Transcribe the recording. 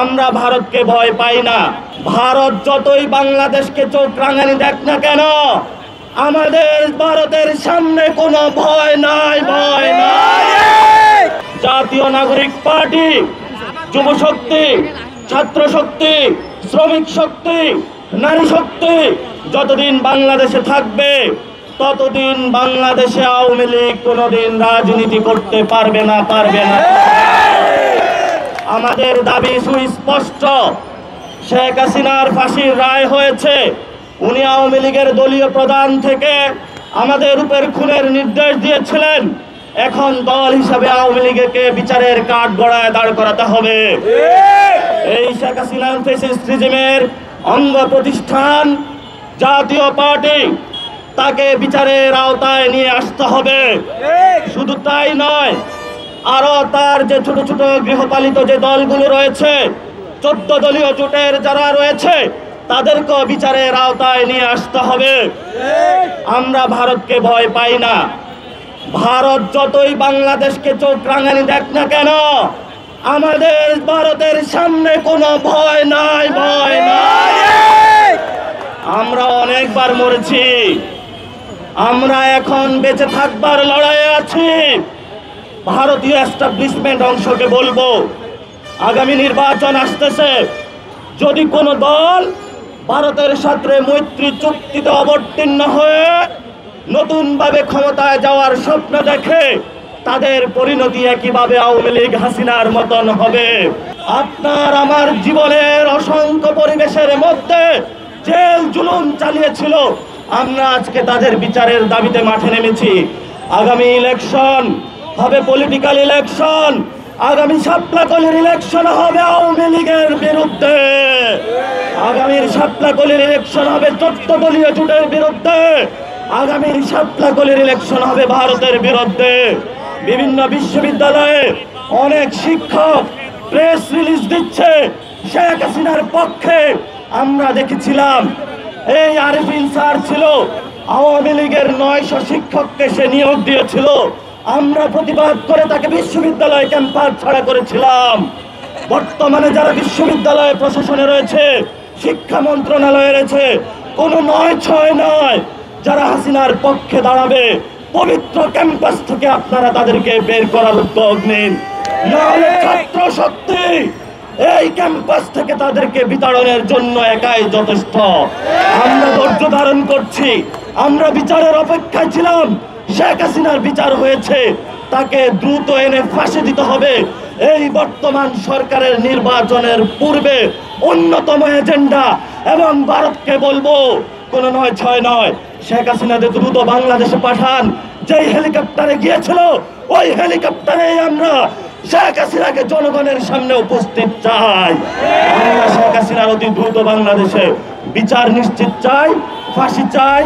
আমরা ভারতকে ভয় পাই না। ভারত যতই বাংলাদেশকে চোখ রাঙানি দেখ না কেন, আমাদের ভারতের সামনে কোনো ভয় নাই, ভয় নাই। জাতীয় নাগরিক পার্টি, যুব শক্তি, ছাত্র শক্তি, শ্রমিক শক্তি, নারী শক্তি যতদিন বাংলাদেশে থাকবে ততদিন বাংলাদেশে আওয়ামী লীগ কোনোদিন রাজনীতি করতে পারবে না, পারবে না। আমাদের দাবি সুস্পষ্ট। শেখ হাসিনার ফাঁসির রায় হয়েছে। উনি আওয়ামী লীগের দলীয় প্রধান থেকে আমাদের উপর খুনের নির্দেশ দিয়েছিলেন। এখন দল হিসাবে আওয়ামী লীগকে বিচারের কাঠ গড়ায় দাঁড় করাতে হবে। এই শেখ হাসিনার ফ্যাসিস্ট রেজিমের অঙ্গ প্রতিষ্ঠান জাতীয় পার্টি, তাকে বিচারের আওতায় নিয়ে আসতে হবে। শুধু তাই নয়, আরো তার যে ছোট ছোট গৃহপালিত যে দলগুলো রয়েছে, 14 দলীয় জোটের যারা রয়েছে, তাদেরকেও বিচারের আওতায় নিয়ে আসতে হবে। আমরা ভারতকে ভয় পাই না। ভারত যতই বাংলাদেশকে চোখ রাঙানি দেখ না কেন, আমাদের ভারতের সামনে কোনো ভয় নাই, ভয় নাই। আমরা অনেকবার মরেছি, আমরা এখন বেঁচে থাকবার লড়াইয়ে আছি। ভারতীয় এস্টাবলিশমেন্ট অংশকে বলবো, আগামী নির্বাচন আসতেছে, যদি কোনো দল ভারতের সাথে মৈত্রী চুক্তিতে অবতীর্ণ হয়ে নতুনভাবে ক্ষমতায় যাওয়ার স্বপ্ন দেখে, তাদের পরিণতি একইভাবে আওয়ামী লীগ হাসিনার মতন হবে। আপনার আমার জীবনের অসংখ্য পরিবেশের মধ্যে জেল জুলুম চালিয়েছিল, আমরা আজকে তাদের বিচারের দাবিতে মাঠে নেমেছি। আগামী ইলেকশন হবে পলিটিক্যাল ইলেকশন। আগামী শাপলাকলির ইলেকশন হবে আওয়ামী লীগের বিরুদ্ধে। আগামীর শাপলাকলির ইলেকশন হবে 14 দলীয় জোটের বিরুদ্ধে। আগামীর শাপলাকলির ইলেকশন হবে ভারতের বিরুদ্ধে। বিভিন্ন বিশ্ববিদ্যালয়ে অনেক শিক্ষক প্রেস রিলিজ দিচ্ছে শেখ হাসিনার পক্ষে। আমরা দেখেছিলাম এই আরিফিন স্যার ছিল, আওয়ামী লীগের 900 শিক্ষককে সে নিয়োগ দিয়েছিল। আমরা প্রতিবাদ করে তাকে বিশ্ববিদ্যালয় ক্যাম্পাস ছাড়া করেছিলাম। বর্তমানে যারা বিশ্ববিদ্যালয় প্রশাসনে রয়েছে, শিক্ষা মন্ত্রণালয়ে রয়েছে, কোনো 9-6 নয়, যারা হাসিনার পক্ষে দাঁড়াবে, পবিত্র ক্যাম্পাস থেকে আপনারা তাদেরকে বের করার উদ্যোগ নিন। নাহলে ছাত্র শক্তি এই ক্যাম্পাস থেকে তাদেরকে বিতাড়নের জন্য একাই যথেষ্ট। আমরা ধৈর্য ধারণ করছি, আমরা বিচারের অপেক্ষায় ছিলাম। শেখ হাসিনার বিচার হয়েছে, তাকে দ্রুত এনে ফাঁসি দিতে হবে। এই বর্তমান সরকারের নির্বাচনের পূর্বে অন্যতম এজেন্ডা। এবং ভারতকে বলবো, কোনো 9-6 নয়, শেখ হাসিনাকে দ্রুত বাংলাদেশে পাঠান। যেই হেলিকপ্টারে গিয়েছিল, ওই হেলিকপ্টারে আমরা শেখ হাসিনাকে জনগণের সামনে উপস্থিত চাই। আমরা শেখ হাসিনার অতি দ্রুত বাংলাদেশে বিচার নিশ্চিত চাই, ফাঁসি চাই।